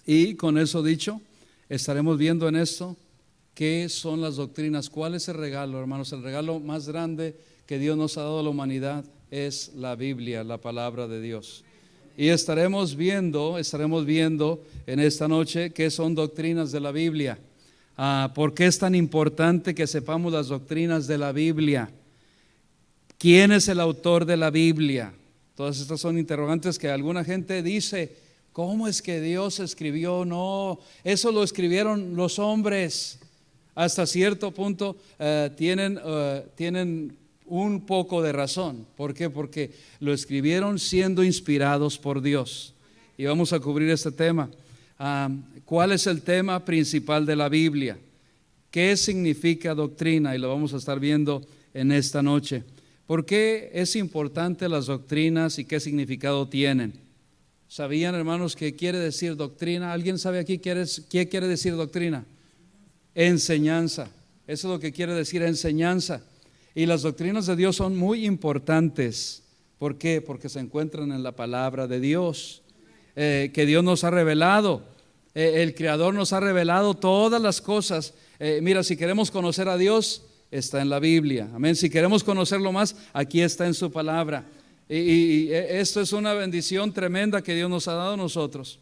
Y con eso dicho, estaremos viendo en esto qué son las doctrinas, cuál es el regalo, hermanos. El regalo más grande que Dios nos ha dado a la humanidad es la Biblia, la palabra de Dios. Y estaremos viendo en esta noche qué son doctrinas de la Biblia. ¿Por qué es tan importante que sepamos las doctrinas de la Biblia? ¿Quién es el autor de la Biblia? Todas estas son interrogantes que alguna gente dice: ¿cómo es que Dios escribió? No, eso lo escribieron los hombres. Hasta cierto punto tienen un poco de razón. ¿Por qué? Porque lo escribieron siendo inspirados por Dios. Y vamos a cubrir este tema. ¿Cuál es el tema principal de la Biblia? ¿Qué significa doctrina? Y lo vamos a estar viendo en esta noche. ¿Por qué es importante las doctrinas y qué significado tienen? ¿Sabían, hermanos, qué quiere decir doctrina? ¿Alguien sabe aquí qué quiere decir doctrina? Enseñanza. Eso es lo que quiere decir enseñanza. Y las doctrinas de Dios son muy importantes. ¿Por qué? Porque se encuentran en la palabra de Dios, que Dios nos ha revelado. El Creador nos ha revelado todas las cosas. Mira, si queremos conocer a Dios, está en la Biblia. Amén. Si queremos conocerlo más, aquí está en su palabra. Y esto es una bendición tremenda que Dios nos ha dado a nosotros.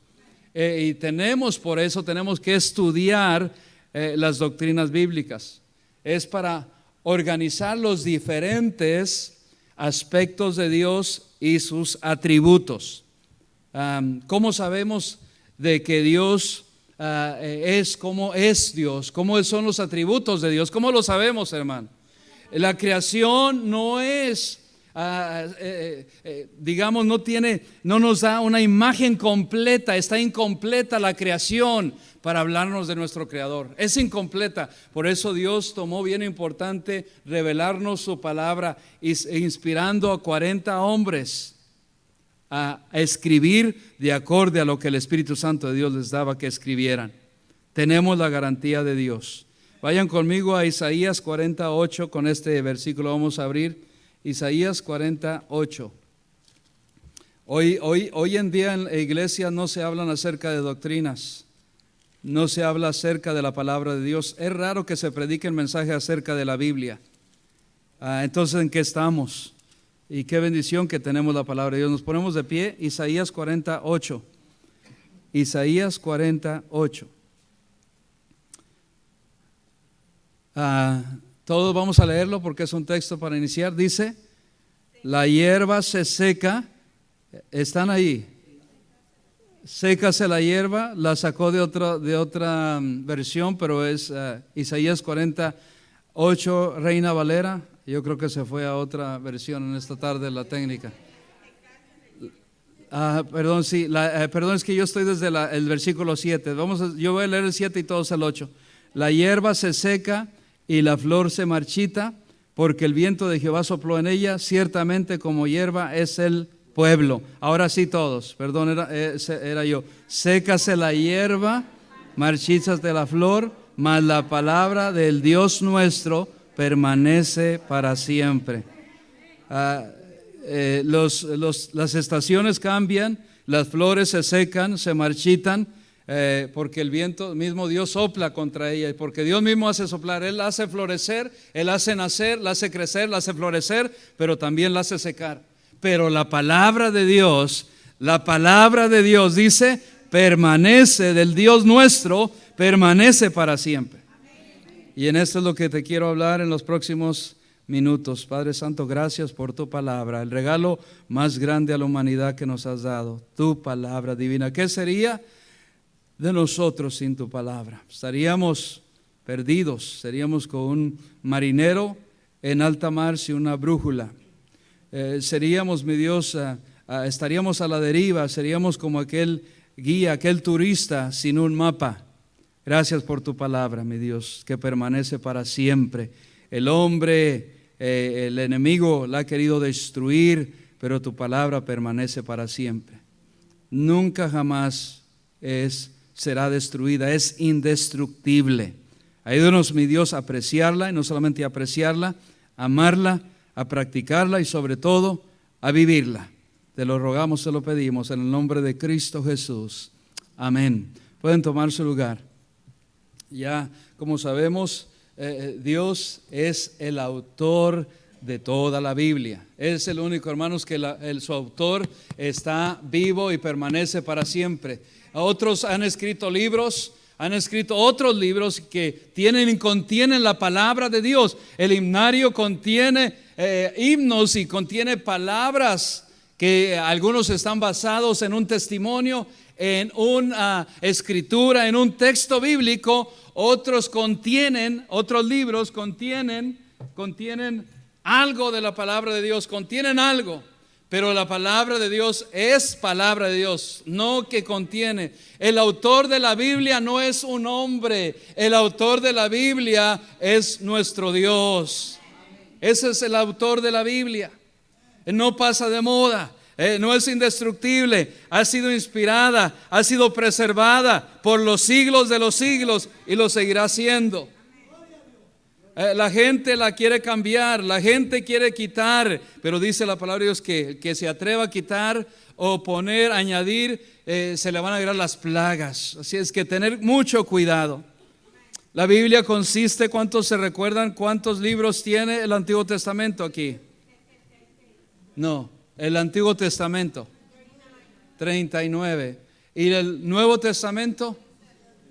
Y por eso tenemos que estudiar las doctrinas bíblicas. Es para organizar los diferentes aspectos de Dios y sus atributos. ¿Cómo sabemos de que Dios cómo es Dios? ¿Cómo son los atributos de Dios? ¿Cómo lo sabemos, hermano? La creación no es, digamos, no nos da una imagen completa. Está incompleta la creación para hablarnos de nuestro Creador. Es incompleta. Por eso Dios tomó bien importante revelarnos su palabra, inspirando a 40 hombres a escribir de acorde a lo que el Espíritu Santo de Dios les daba que escribieran. Tenemos la garantía de Dios. Vayan conmigo a Isaías 48, con este versículo vamos a abrir. Isaías 48. Hoy en día en la iglesia no se hablan acerca de doctrinas, no se habla acerca de la palabra de Dios. Es raro que se predique el mensaje acerca de la Biblia. Entonces, ¿en qué estamos? Y qué bendición que tenemos la palabra de Dios. Nos ponemos de pie. Isaías 48. Isaías 48. Todos vamos a leerlo porque es un texto para iniciar. Dice: la hierba se seca. ¿Están ahí? Sécase la hierba. La sacó de otra versión, pero es Isaías 48, Reina Valera. Yo creo que se fue a otra versión en esta tarde la técnica. Perdón, sí, perdón, es que yo estoy desde el versículo 7. Yo voy a leer el 7 y todos el 8. La hierba se seca y la flor se marchita, porque el viento de Jehová sopló en ella. Ciertamente como hierba es el pueblo. Ahora sí todos, perdón, era yo. Sécase la hierba, marchítate la flor, mas la palabra del Dios nuestro permanece para siempre. Las estaciones cambian, las flores se secan, se marchitan, porque el viento mismo Dios sopla contra ella, y porque Dios mismo hace soplar. Él la hace florecer, Él la hace nacer, la hace crecer, la hace florecer, pero también la hace secar. Pero la palabra de Dios dice, permanece, del Dios nuestro, permanece para siempre. Y en esto es lo que te quiero hablar en los próximos minutos. Padre Santo, gracias por tu palabra, el regalo más grande a la humanidad que nos has dado, tu palabra divina. ¿Qué sería de nosotros sin tu palabra? Estaríamos perdidos, seríamos como un marinero en alta mar sin una brújula. Seríamos, mi Dios, estaríamos a la deriva, seríamos como aquel guía, aquel turista sin un mapa. Gracias por tu palabra, mi Dios, que permanece para siempre. El hombre, el enemigo la ha querido destruir, pero tu palabra permanece para siempre. Nunca jamás será destruida, es indestructible. Ayúdanos, mi Dios, a apreciarla, y no solamente a apreciarla, a amarla, a practicarla y sobre todo a vivirla. Te lo rogamos, te lo pedimos en el nombre de Cristo Jesús. Amén. Pueden tomar su lugar. Ya, como sabemos, Dios es el autor de toda la Biblia. Es el único, hermanos, que su autor está vivo y permanece para siempre. Otros han escrito libros, han escrito otros libros que tienen y contienen la palabra de Dios. El himnario contiene himnos y contiene palabras que algunos están basados en un testimonio, en una escritura, en un texto bíblico. Otros libros contienen algo de la palabra de Dios, contienen algo. Pero la palabra de Dios es palabra de Dios, no que contiene. El autor de la Biblia no es un hombre, el autor de la Biblia es nuestro Dios. Ese es el autor de la Biblia. No pasa de moda, no es indestructible, ha sido inspirada, ha sido preservada por los siglos de los siglos y lo seguirá siendo. La gente la quiere cambiar, la gente quiere quitar, pero dice la palabra de Dios que se atreva a quitar o poner, añadir, se le van a agregar las plagas. Así es que tener mucho cuidado. La Biblia consiste, ¿cuántos se recuerdan cuántos libros tiene el Antiguo Testamento aquí? No, el Antiguo Testamento 39 y el Nuevo Testamento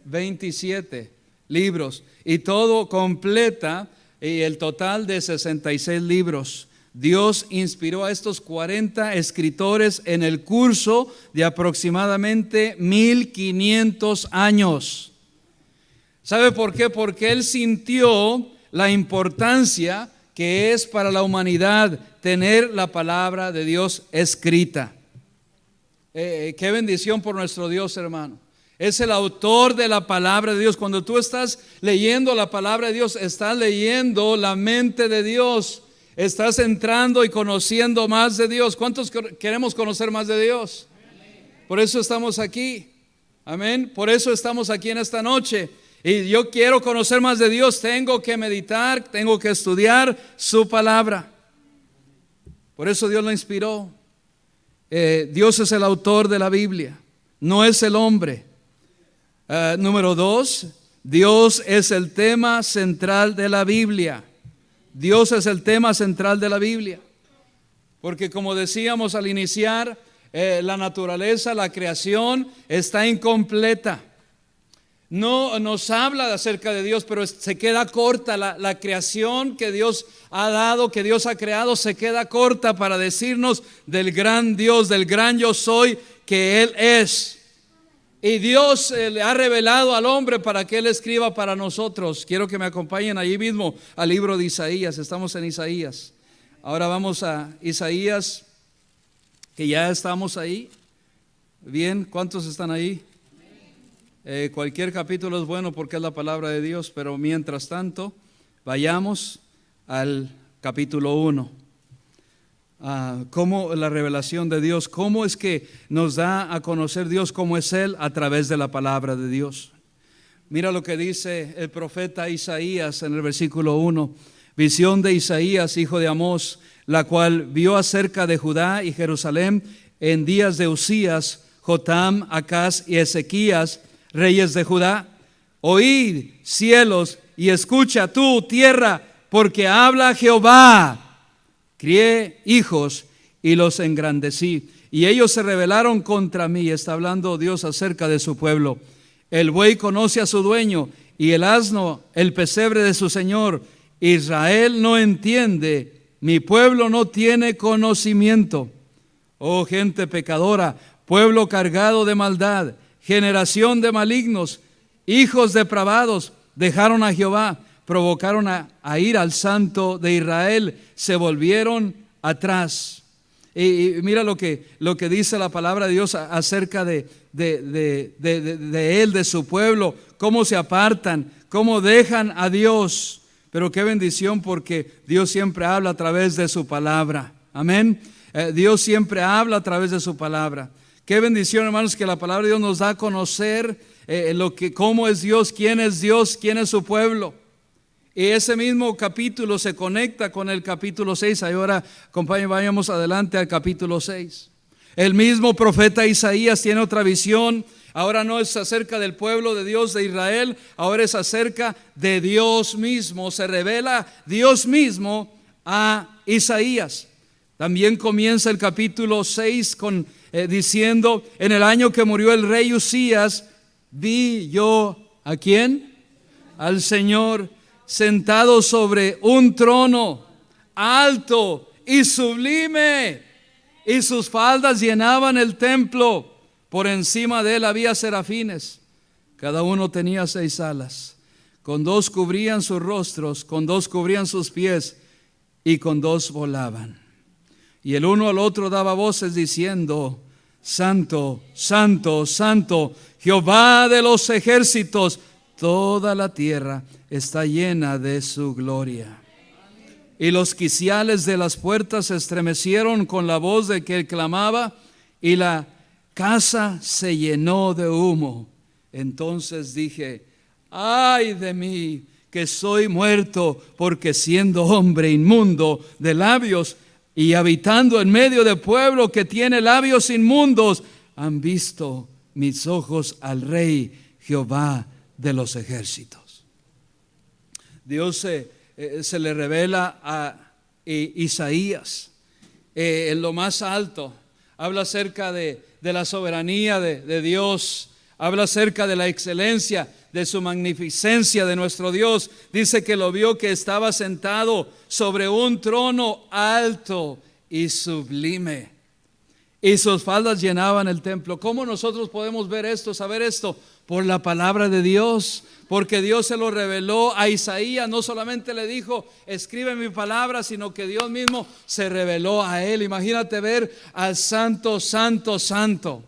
27 libros, y todo completa y el total de 66 libros. Dios inspiró a estos 40 escritores en el curso de aproximadamente 1500 años. ¿Sabe por qué? Porque Él sintió la importancia que es para la humanidad tener la palabra de Dios escrita. Qué bendición por nuestro Dios, hermano. Es el autor de la palabra de Dios. Cuando tú estás leyendo la palabra de Dios, estás leyendo la mente de Dios. Estás entrando y conociendo más de Dios. ¿Cuántos queremos conocer más de Dios? Por eso estamos aquí. Amén. Por eso estamos aquí en esta noche. Y yo quiero conocer más de Dios. Tengo que meditar, tengo que estudiar su palabra. Por eso Dios lo inspiró. Dios es el autor de la Biblia, no es el hombre. Número 2, Dios es el tema central de la Biblia. Dios es el tema central de la Biblia. Porque como decíamos al iniciar, la naturaleza, la creación está incompleta. No nos habla acerca de Dios, pero se queda corta. La creación que Dios ha dado, que Dios ha creado, se queda corta para decirnos del gran Dios, del gran yo soy que Él es. Y Dios le ha revelado al hombre para que Él escriba para nosotros. Quiero que me acompañen allí mismo al libro de Isaías. Estamos en Isaías. Ahora vamos a Isaías, que ya estamos ahí. Bien, ¿cuántos están ahí? Cualquier capítulo es bueno porque es la palabra de Dios, pero mientras tanto, vayamos al capítulo 1. Cómo la revelación de Dios, cómo es que nos da a conocer Dios, cómo es Él a través de la palabra de Dios. Mira lo que dice el profeta Isaías en el versículo 1. Visión de Isaías, hijo de Amós, la cual vio acerca de Judá y Jerusalén en días de Usías, Jotam, Acaz y Ezequías, reyes de Judá. Oíd, cielos, y escucha tú, tierra, porque habla Jehová. Crié hijos y los engrandecí, y ellos se rebelaron contra mí. Está hablando Dios acerca de su pueblo. El buey conoce a su dueño, y el asno el pesebre de su señor. Israel no entiende, mi pueblo no tiene conocimiento. Oh gente pecadora, pueblo cargado de maldad, generación de malignos, hijos depravados, dejaron a Jehová, provocaron a ir al Santo de Israel, se volvieron atrás. Y mira lo que dice la palabra de Dios acerca de él, de su pueblo, cómo se apartan, cómo dejan a Dios. Pero qué bendición, porque Dios siempre habla a través de su palabra. Amén. Dios siempre habla a través de su palabra. Qué bendición, hermanos, que la palabra de Dios nos da a conocer cómo es Dios, quién es su pueblo. Y ese mismo capítulo se conecta con el capítulo 6. Ahora, compañeros, vayamos adelante al capítulo 6. El mismo profeta Isaías tiene otra visión Ahora no es acerca del pueblo de Dios de Israel, ahora es acerca de Dios mismo. Se revela Dios mismo a Isaías. También comienza el capítulo 6 diciendo: en el año que murió el rey Usías, vi yo ¿a quién? Al Señor sentado sobre un trono alto y sublime, y sus faldas llenaban el templo. Por encima de él había serafines, cada uno tenía 6 alas, con 2 cubrían sus rostros, con 2 cubrían sus pies, y con 2 volaban. Y el uno al otro daba voces diciendo: Santo, Santo, Santo, Jehová de los ejércitos, toda la tierra está llena de su gloria. Y los quiciales de las puertas se estremecieron con la voz de que él clamaba, y la casa se llenó de humo. Entonces dije: ay de mí, que soy muerto, porque siendo hombre inmundo de labios y habitando en medio de pueblo que tiene labios inmundos, han visto mis ojos al Rey Jehová de los ejércitos. Dios se le revela a Isaías en lo más alto. Habla acerca de la soberanía de Dios. Habla acerca de la excelencia, de su magnificencia de nuestro Dios. Dice que lo vio que estaba sentado sobre un trono alto y sublime, y sus faldas llenaban el templo. ¿Cómo nosotros podemos ver esto, saber esto? Por la palabra de Dios, porque Dios se lo reveló a Isaías. No solamente le dijo: escribe mi palabra, sino que Dios mismo se reveló a él. Imagínate ver al Santo, Santo, Santo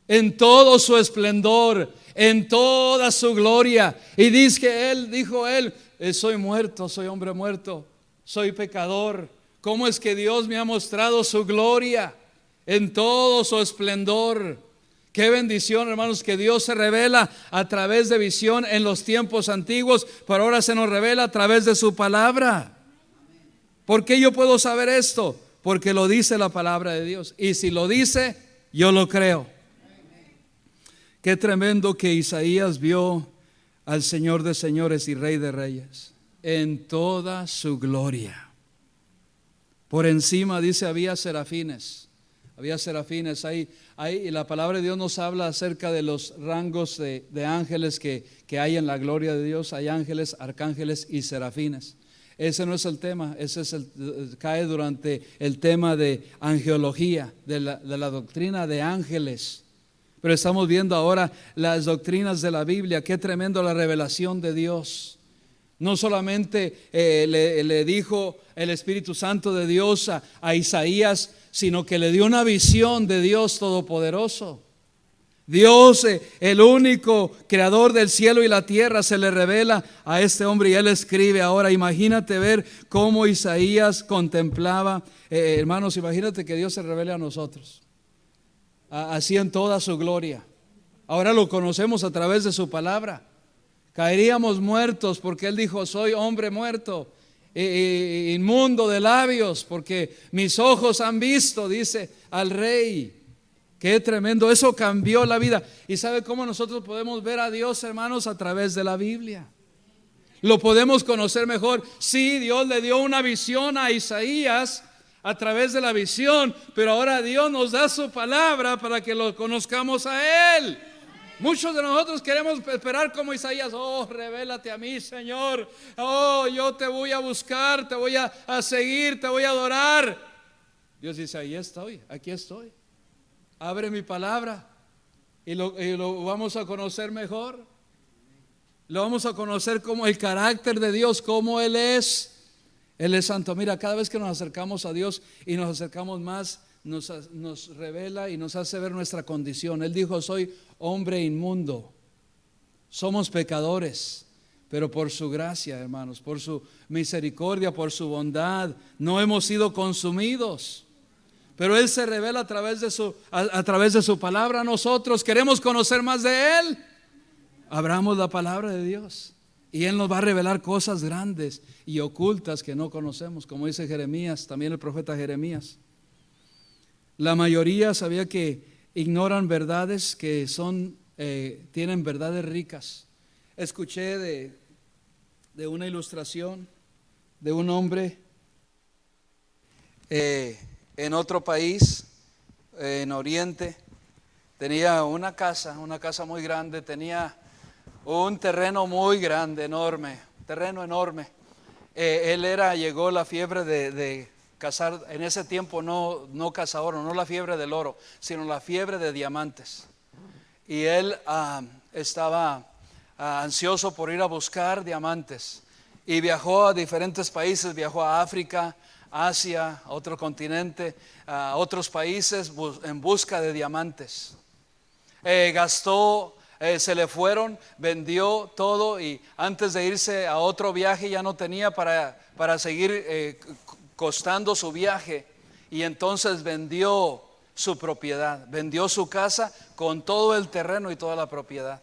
en todo su esplendor, en toda su gloria. Y dijo él: soy muerto, soy hombre muerto, soy pecador. ¿Cómo es que Dios me ha mostrado su gloria en todo su esplendor? Qué bendición, hermanos, que Dios se revela a través de visión en los tiempos antiguos, pero ahora se nos revela a través de su palabra. ¿Por qué yo puedo saber esto? Porque lo dice la palabra de Dios, y si lo dice, yo lo creo. Qué tremendo que Isaías vio al Señor de señores y Rey de reyes en toda su gloria. Por encima, dice, había serafines. Había serafines ahí, y la palabra de Dios nos habla acerca de los rangos de ángeles que hay en la gloria de Dios. Hay ángeles, arcángeles y serafines. Ese no es el tema, cae durante el tema de angelología, de la doctrina de ángeles. Pero estamos viendo ahora las doctrinas de la Biblia. Qué tremendo la revelación de Dios. No solamente le dijo el Espíritu Santo de Dios a Isaías, sino que le dio una visión de Dios Todopoderoso. Dios, el único creador del cielo y la tierra, se le revela a este hombre, y él escribe ahora. Imagínate ver cómo Isaías contemplaba. Hermanos, imagínate que Dios se revele a nosotros así en toda su gloria. Ahora lo conocemos a través de su palabra. Caeríamos muertos, porque él dijo: soy hombre muerto, inmundo de labios, porque mis ojos han visto, dice, al Rey. Qué tremendo, eso cambió la vida. ¿Y sabe cómo nosotros podemos ver a Dios, hermanos? A través de la Biblia. Lo podemos conocer mejor. Sí, Dios le dio una visión a Isaías a través de la visión, pero ahora Dios nos da su palabra para que lo conozcamos a Él. Muchos de nosotros queremos esperar como Isaías: oh, revélate a mí, Señor. Oh, yo te voy a buscar, te voy a seguir, te voy a adorar. Dios dice: ahí estoy, aquí estoy. Abre mi palabra y lo vamos a conocer mejor. Lo vamos a conocer como el carácter de Dios, como Él es. Él es santo. Mira, cada vez que nos acercamos a Dios y nos acercamos más, nos revela y nos hace ver nuestra condición. Él dijo: soy hombre inmundo. Somos pecadores, pero por su gracia, hermanos, por su misericordia, por su bondad, no hemos sido consumidos. Pero Él se revela a través de su palabra. Nosotros queremos conocer más de Él. Abramos la palabra de Dios y Él nos va a revelar cosas grandes y ocultas que no conocemos, como dice Jeremías, también el profeta Jeremías. La mayoría sabía que ignoran verdades que tienen verdades ricas. Escuché de una ilustración de un hombre en otro país, en Oriente. Tenía una casa muy grande, tenía un terreno muy grande, enorme, terreno enorme. Llegó la fiebre de cazar, en ese tiempo no caza oro, no la fiebre del oro, sino la fiebre de diamantes. Y él estaba ansioso por ir a buscar diamantes. Y viajó a diferentes países, viajó a África, Asia, a otro continente, a otros países en busca de diamantes. Gastó, se le fueron, vendió todo y antes de irse a otro viaje ya no tenía para seguir costando su viaje. Y entonces vendió su propiedad, vendió su casa con todo el terreno y toda la propiedad.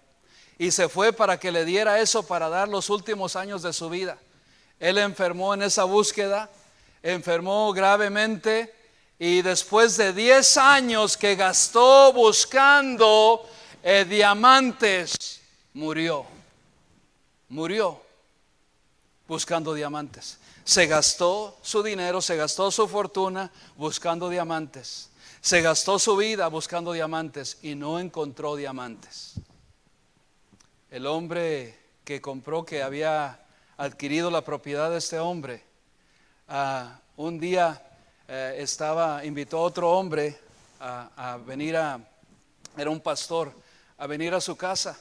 Y se fue para que le diera eso para dar los últimos años de su vida. Él enfermó en esa búsqueda, enfermó gravemente y después de 10 años que gastó buscando diamantes, murió buscando diamantes. Se gastó su dinero, se gastó su fortuna buscando diamantes. Se gastó su vida buscando diamantes y no encontró diamantes. El hombre que compró, que había adquirido la propiedad de este hombre, un día invitó a otro hombre a venir era un pastor, a venir a su casa.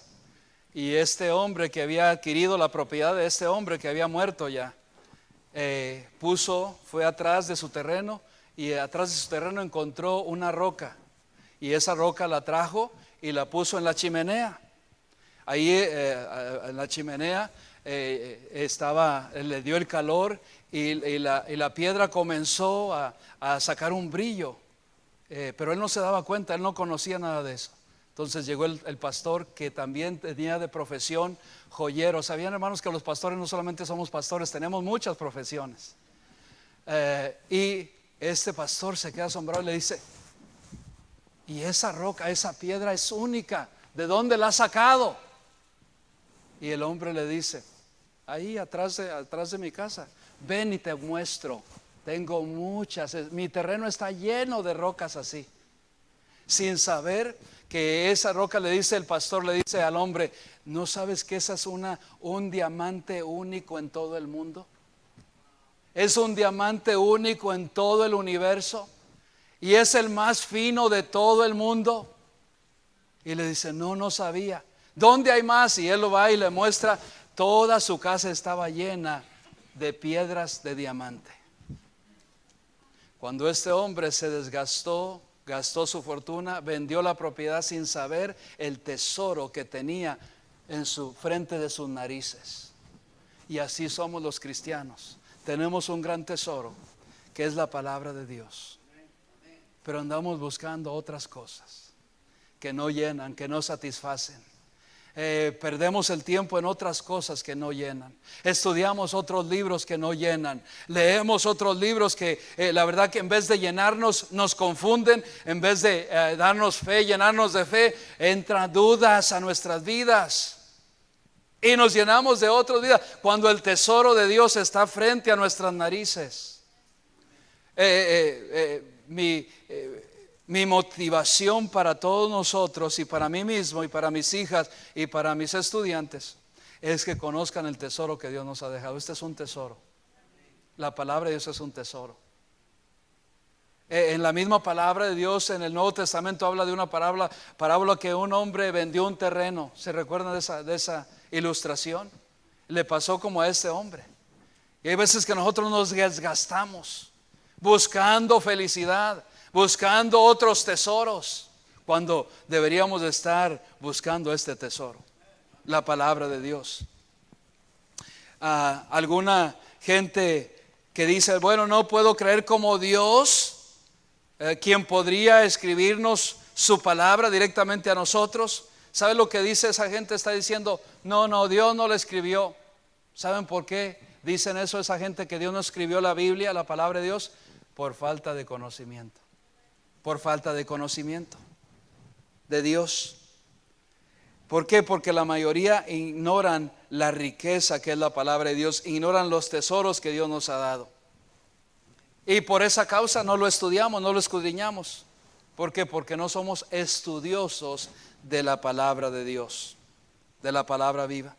Y este hombre que había adquirido la propiedad de este hombre que había muerto ya, fue atrás de su terreno y atrás de su terreno encontró una roca. Y esa roca la trajo y la puso en la chimenea. Ahí en la chimenea le dio el calor y la piedra comenzó a sacar un brillo, pero él no se daba cuenta, él no conocía nada de eso. Entonces llegó el pastor, que también tenía de profesión joyero. ¿Sabían, hermanos, que los pastores no solamente somos pastores, tenemos muchas profesiones? Y este pastor se queda asombrado y le dice: y esa roca, esa piedra es única, ¿de dónde la ha sacado? Y el hombre le dice: ahí atrás de mi casa, ven y te muestro, tengo muchas, mi terreno está lleno de rocas así. Sin saber que esa roca, le dice el pastor, le dice al hombre: ¿no sabes que esa es un diamante único en todo el mundo? Es un diamante único en todo el universo y es el más fino de todo el mundo. Y le dice: no sabía. ¿Dónde hay más? Y él lo va y le muestra. Toda su casa estaba llena de piedras de diamante. Cuando este hombre se desgastó, gastó su fortuna, vendió la propiedad sin saber el tesoro que tenía en su frente de sus narices. Y así somos los cristianos. Tenemos un gran tesoro que es la palabra de Dios, pero andamos buscando otras cosas que no llenan, que no satisfacen. Perdemos el tiempo en otras cosas que no llenan. Estudiamos otros libros que no llenan. Leemos otros libros que la verdad que en vez de llenarnos nos confunden. En vez de darnos fe, llenarnos de fe, entran dudas a nuestras vidas y nos llenamos de otras vidas cuando el tesoro de Dios está frente a nuestras narices. Mi motivación para todos nosotros y para mí mismo y para mis hijas y para mis estudiantes es que conozcan el tesoro que Dios nos ha dejado. Este es un tesoro. La palabra de Dios es un tesoro. En la misma palabra de Dios en el Nuevo Testamento habla de una parábola que un hombre vendió un terreno. ¿Se recuerdan de esa ilustración? Le pasó como a ese hombre. Y hay veces que nosotros nos desgastamos buscando felicidad, buscando otros tesoros, cuando deberíamos estar buscando este tesoro, la palabra de Dios. Alguna gente que dice: bueno, no puedo creer como Dios, quien podría escribirnos su palabra directamente a nosotros. ¿Sabe lo que dice esa gente? Está diciendo: no, Dios no la escribió. ¿Saben por qué dicen eso esa gente, que Dios no escribió la Biblia, la palabra de Dios? Por falta de conocimiento. Por falta de conocimiento. de Dios. ¿Por qué? Porque la mayoría ignoran la riqueza que es la palabra de Dios, ignoran los tesoros que Dios nos ha dado. Y por esa causa no lo estudiamos, no lo escudriñamos. ¿Por qué? Porque no somos estudiosos de la palabra de Dios, de la palabra viva.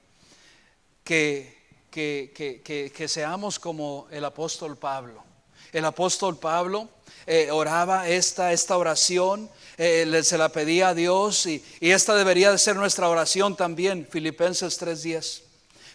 Que seamos como el apóstol Pablo. El apóstol Pablo oraba esta oración, se la pedía a Dios y esta debería de ser nuestra oración también. Filipenses 3:10.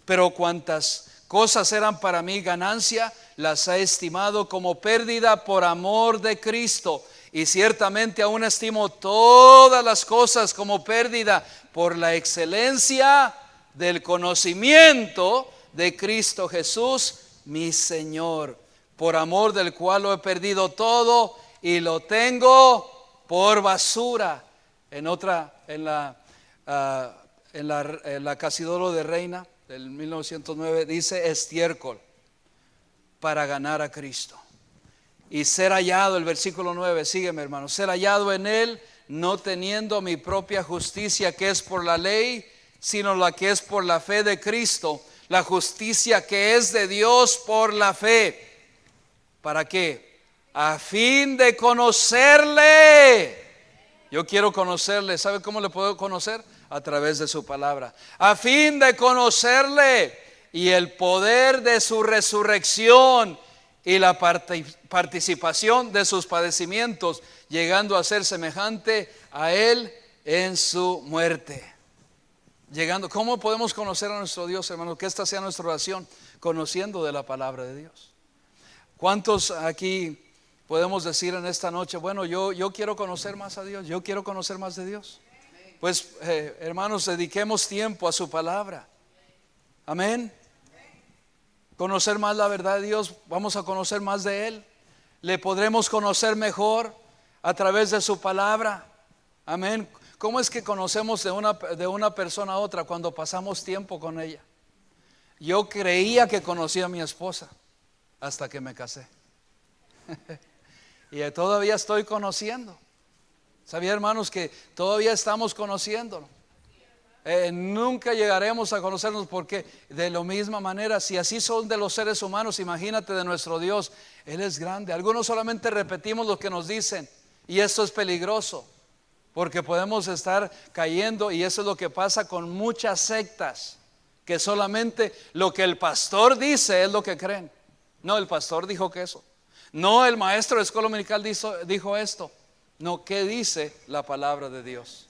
Pero cuantas cosas eran para mí ganancia, las he estimado como pérdida por amor de Cristo. Y ciertamente aún estimo todas las cosas como pérdida por la excelencia del conocimiento de Cristo Jesús, mi Señor, por amor del cual lo he perdido todo y lo tengo por basura. En la Casidoro de Reina del 1909 dice estiércol para ganar a Cristo. Y ser hallado, el versículo 9, sígueme hermano, ser hallado en Él, no teniendo mi propia justicia que es por la ley, sino la que es por la fe de Cristo, la justicia que es de Dios por la fe. ¿Para qué? A fin de conocerle. Yo quiero conocerle. ¿Sabe cómo le puedo conocer? A través de su palabra. A fin de conocerle y el poder de su resurrección y la participación de sus padecimientos, llegando a ser semejante a Él en su muerte. ¿Cómo podemos conocer a nuestro Dios, hermanos? Que esta sea nuestra oración, conociendo de la palabra de Dios. ¿Cuántos aquí podemos decir en esta noche, bueno, yo quiero conocer más a Dios, yo quiero conocer más de Dios? Pues hermanos, dediquemos tiempo a su palabra. Amén. Conocer más la verdad de Dios, vamos a conocer más de Él. Le podremos conocer mejor a través de su palabra. Amén. ¿Cómo es que conocemos de una persona a otra? Cuando pasamos tiempo con ella. Yo creía que conocía a mi esposa hasta que me casé. Y todavía estoy conociendo. ¿Sabía, hermanos, que todavía estamos conociéndolo? Nunca llegaremos a conocernos, porque de la misma manera, si así son de los seres humanos, imagínate de nuestro Dios. Él es grande. Algunos solamente repetimos lo que nos dicen, y esto es peligroso, porque podemos estar cayendo, y eso es lo que pasa con muchas sectas, que solamente lo que el pastor dice es lo que creen. No, el pastor dijo que eso. No, el maestro de escuela dominical dijo esto. No, ¿qué dice la palabra de Dios?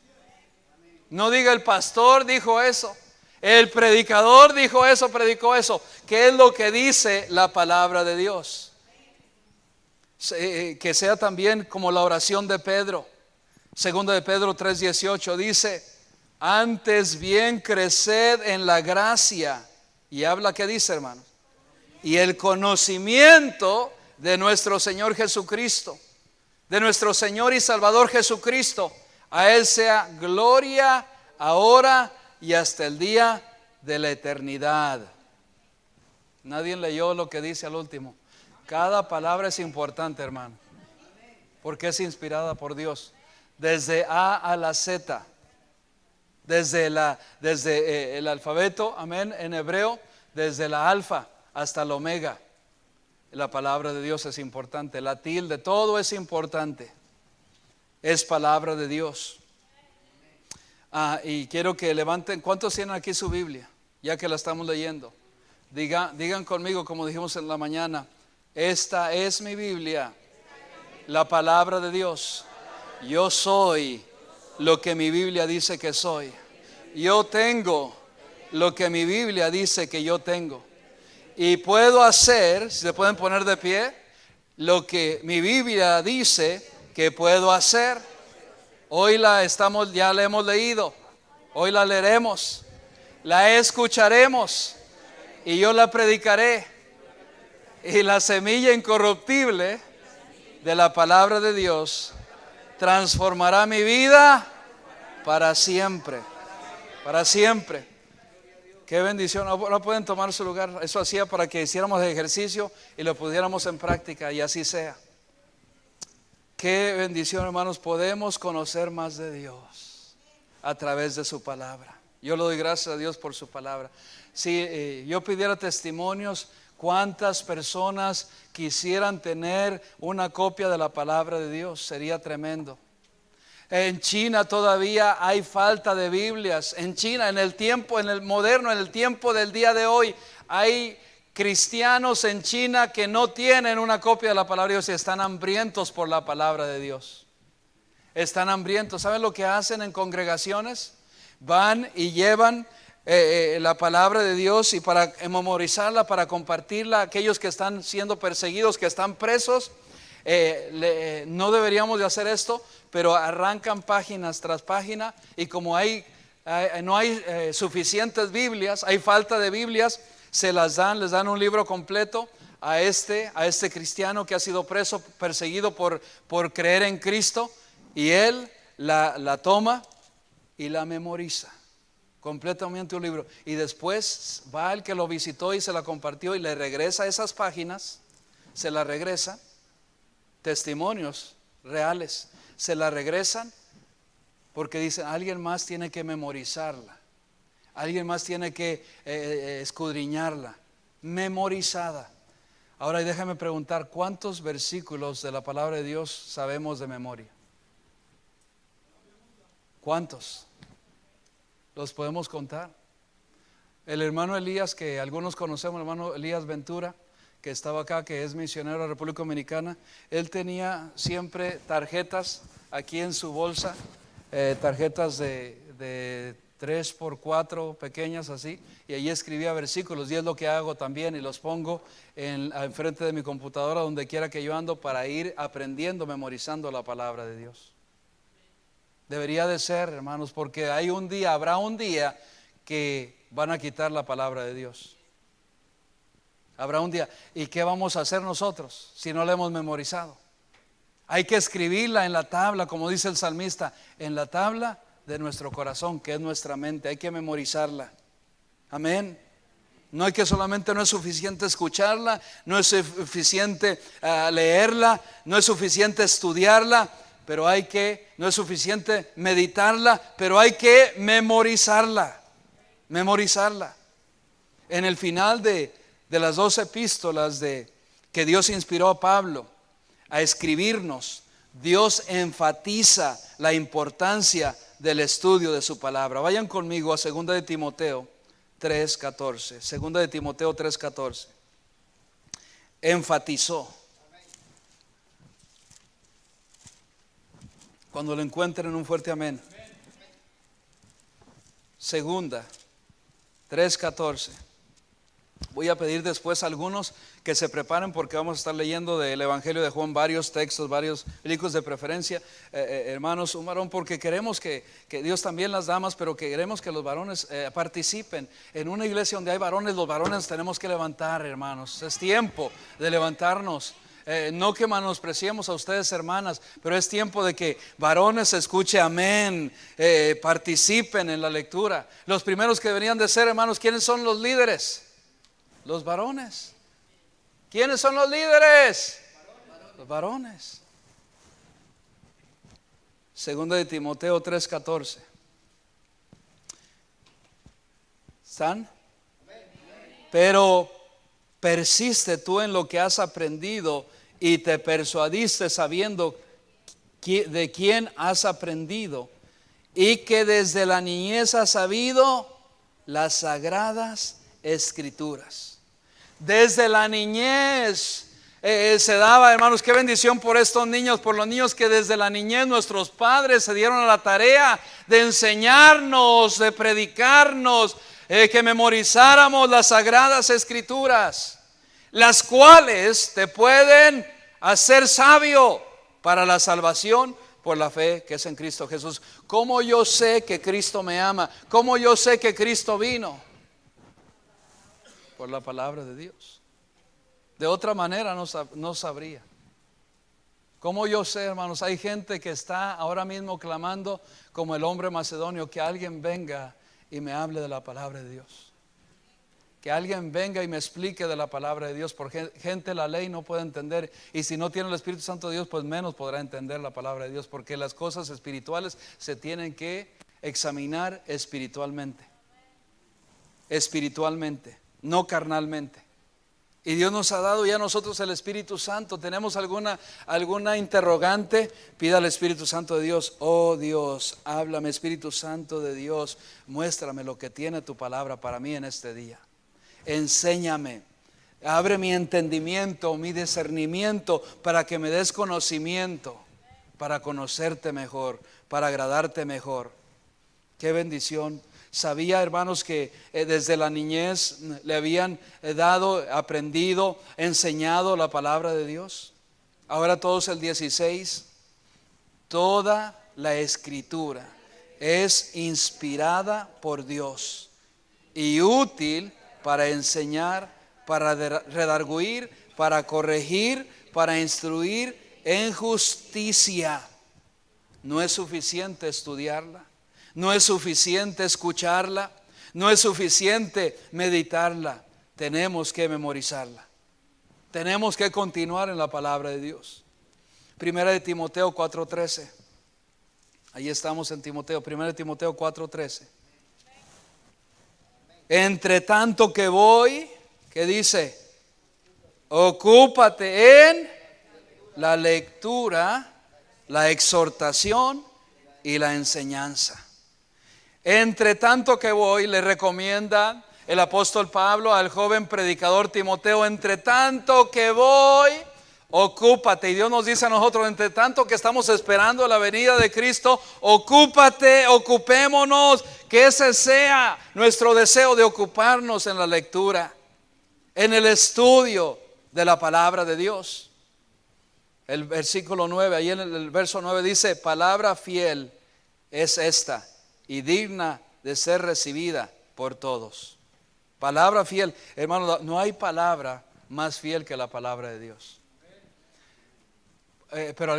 No diga el pastor dijo eso, el predicador dijo eso, predicó eso. ¿Qué es lo que dice la palabra de Dios? Que sea también como la oración de Pedro. Segunda de Pedro 3:18 dice: antes bien creced en la gracia. Y habla, ¿qué dice, hermanos? Y el conocimiento de nuestro Señor Jesucristo, de nuestro Señor y Salvador Jesucristo. A Él sea gloria ahora y hasta el día de la eternidad. Nadie leyó lo que dice al último. Cada palabra es importante, hermano, porque es inspirada por Dios. Desde A a la Z, desde el alfabeto, amén, en hebreo, desde la alfa hasta la omega. La palabra de Dios es importante. La tilde, todo es importante. Es palabra de Dios. Y quiero que levanten. ¿Cuántos tienen aquí su Biblia? Ya que la estamos leyendo, digan conmigo, como dijimos en la mañana: esta es mi Biblia, la palabra de Dios. Yo soy lo que mi Biblia dice que soy. Yo tengo lo que mi Biblia dice que yo tengo. Y puedo hacer, si se pueden poner de pie, lo que mi Biblia dice que puedo hacer. Hoy ya la hemos leído, hoy la leeremos, la escucharemos y yo la predicaré. Y la semilla incorruptible de la palabra de Dios transformará mi vida para siempre, para siempre. Qué bendición. Ahora pueden tomar su lugar. Eso hacía para que hiciéramos ejercicio y lo pudiéramos en práctica, y así sea. Qué bendición, hermanos. Podemos conocer más de Dios. a través de su palabra. Yo le doy gracias a Dios por su palabra. Si yo pidiera testimonios, ¿cuántas personas quisieran tener una copia de la palabra de Dios? Sería tremendo. En China todavía hay falta de Biblias. En China, en el tiempo, en el moderno, en el tiempo del día de hoy, hay cristianos en China que no tienen una copia de la palabra de Dios y están hambrientos por la palabra de Dios. Están hambrientos. ¿Saben lo que hacen en congregaciones? Van y llevan la palabra de Dios y para memorizarla, para compartirla a aquellos que están siendo perseguidos, que están presos. No deberíamos de hacer esto, pero arrancan páginas tras página y como no hay suficientes Biblias, hay falta de Biblias, les dan un libro completo a este cristiano que ha sido preso, perseguido por creer en Cristo, y él la toma y la memoriza completamente un libro, y después va el que lo visitó y se la compartió y le regresa esas páginas, se la regresa, testimonios reales, se la regresan porque dicen, alguien más tiene que memorizarla, alguien más tiene que escudriñarla, memorizada. Ahora déjame preguntar, ¿cuántos versículos de la palabra de Dios sabemos de memoria? ¿Cuántos? ¿Los podemos contar? El hermano Elías, que algunos conocemos, el hermano Elías Ventura, que estaba acá, que es misionero de la República Dominicana, él tenía siempre tarjetas aquí en su bolsa, tarjetas de 3x4 pequeñas así, y allí escribía versículos, y es lo que hago también, y los pongo enfrente de mi computadora donde quiera que yo ando para ir aprendiendo, memorizando la palabra de Dios. Debería de ser, hermanos, porque habrá un día que van a quitar la palabra de Dios. Habrá un día. ¿Y qué vamos a hacer nosotros si no la hemos memorizado? Hay que escribirla en la tabla, como dice el salmista, en la tabla de nuestro corazón, que es nuestra mente. Hay que memorizarla. Amén. No es suficiente escucharla, no es suficiente leerla, no es suficiente estudiarla, pero no es suficiente meditarla, pero hay que memorizarla. En el final de las 2 epístolas que Dios inspiró a Pablo a escribirnos, Dios enfatiza la importancia del estudio de su palabra. Vayan conmigo a 2 de Timoteo 3:14. 2 de Timoteo 3:14. Enfatizó. Cuando lo encuentren, un fuerte amén. 2 3:14. Voy a pedir después a algunos que se preparen porque vamos a estar leyendo del Evangelio de Juan varios textos, varios versículos de preferencia, hermanos, un varón, porque queremos que Dios también, las damas, pero queremos que los varones participen. En una iglesia donde hay varones, los varones tenemos que levantar, hermanos. Es tiempo de levantarnos. No que menospreciemos a ustedes, hermanas, pero es tiempo de que varones escuchen amén, participen en la lectura. Los primeros que deberían de ser, hermanos, ¿quiénes son los líderes? Los varones. ¿Quiénes son los líderes? Los varones. 2 de Timoteo 3:14. ¿Están? Pero persiste tú en lo que has aprendido y te persuadiste sabiendo de quién has aprendido y que desde la niñez has sabido las sagradas escrituras. Desde la niñez se daba, hermanos, qué bendición por estos niños, por los niños que desde la niñez nuestros padres se dieron a la tarea de enseñarnos, de predicarnos, que memorizáramos las sagradas escrituras, las cuales te pueden hacer sabio para la salvación por la fe que es en Cristo Jesús. ¿Cómo yo sé que Cristo me ama? ¿Cómo yo sé que Cristo vino? Por la palabra de Dios. De otra manera no sabría. ¿Cómo yo sé, hermanos? Hay gente que está ahora mismo clamando como el hombre macedonio, que alguien venga y me hable de la palabra de Dios. Que alguien venga y me explique de la palabra de Dios, porque gente la ley no puede entender, y si no tiene el Espíritu Santo de Dios, pues menos podrá entender la palabra de Dios, porque las cosas espirituales se tienen que examinar espiritualmente. Espiritualmente, no carnalmente. Y Dios nos ha dado ya a nosotros el Espíritu Santo. ¿Tenemos alguna interrogante? Pida al Espíritu Santo de Dios. Oh Dios, háblame, Espíritu Santo de Dios. Muéstrame lo que tiene tu palabra para mí en este día. Enséñame. Abre mi entendimiento, mi discernimiento, para que me des conocimiento, para conocerte mejor, para agradarte mejor. Qué bendición. Sabía, hermanos, que desde la niñez le habían dado, aprendido, enseñado la palabra de Dios. Ahora todos el 16. Toda la escritura es inspirada por Dios y útil para enseñar, para redarguir, para corregir, para instruir en justicia. No es suficiente estudiarla. No es suficiente escucharla, no es suficiente meditarla. Tenemos que memorizarla. Tenemos que continuar en la palabra de Dios. Primera de Timoteo 4:13. Ahí estamos en Timoteo, primera de Timoteo 4:13. Entre tanto que voy, ¿qué dice? Ocúpate en la lectura, la exhortación y la enseñanza. Entre tanto que voy, le recomienda el apóstol Pablo al joven predicador Timoteo, entre tanto que voy, ocúpate. Y Dios nos dice a nosotros, entre tanto que estamos esperando la venida de Cristo, ocúpate, ocupémonos, que ese sea nuestro deseo de ocuparnos en la lectura, en el estudio de la palabra de Dios. El versículo 9, ahí en el verso 9 dice, palabra fiel es esta y digna de ser recibida por todos. Palabra fiel, hermano, no hay palabra más fiel que la palabra de Dios. Pero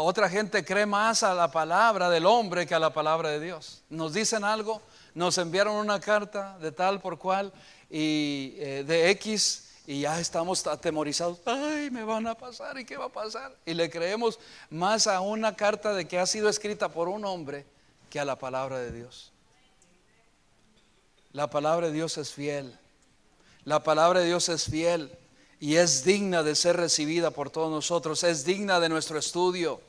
otra gente cree más a la palabra del hombre que a la palabra de Dios. Nos dicen algo, nos enviaron una carta de tal por cual y de X, y ya estamos atemorizados. Ay, me van a pasar, ¿y qué va a pasar? Y le creemos más a una carta de que ha sido escrita por un hombre que a la palabra de Dios. La palabra de Dios es fiel. La palabra de Dios es fiel y es digna de ser recibida por todos nosotros. Es digna de nuestro estudio.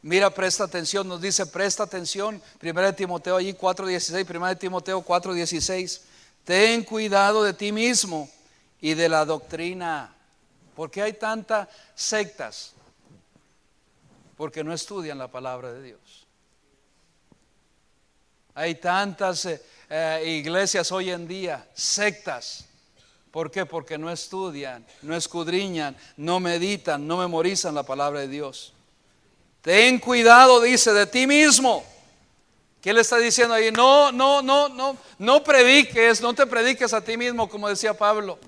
Mira, presta atención, nos dice, presta atención. 1 Timoteo allí 4:16, 1 Timoteo 4:16. Ten cuidado de ti mismo y de la doctrina. ¿Por qué hay tantas sectas? Porque no estudian la palabra de Dios. Hay tantas iglesias hoy en día, sectas. ¿Por qué? Porque no estudian, no escudriñan, no meditan, no memorizan la palabra de Dios. Ten cuidado, dice, de ti mismo. ¿Qué le está diciendo ahí? No prediques, no te prediques a ti mismo, como decía Pablo.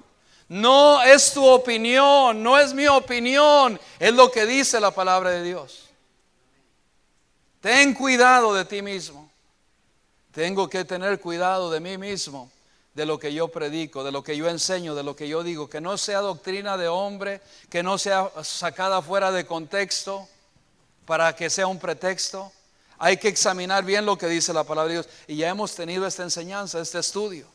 No es tu opinión, no es mi opinión, es lo que dice la palabra de Dios. Ten cuidado de ti mismo. Tengo que tener cuidado de mí mismo, de lo que yo predico, de lo que yo enseño, de lo que yo digo, que no sea doctrina de hombre, que no sea sacada fuera de contexto para que sea un pretexto. Hay que examinar bien lo que dice la palabra de Dios, y ya hemos tenido esta enseñanza, este estudio.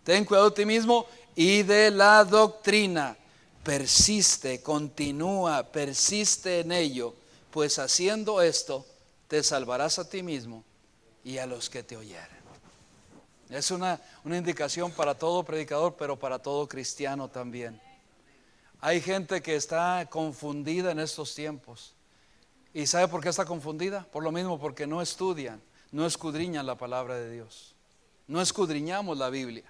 Ten cuidado de ti mismo y de la doctrina. Persiste, continúa, persiste en ello, pues haciendo esto te salvarás a ti mismo y a los que te oyeren. Es una indicación para todo predicador, pero para todo cristiano también. Hay gente que está confundida en estos tiempos. ¿Y sabe por qué está confundida? Por lo mismo, porque no estudian, no escudriñan la palabra de Dios. No escudriñamos la Biblia.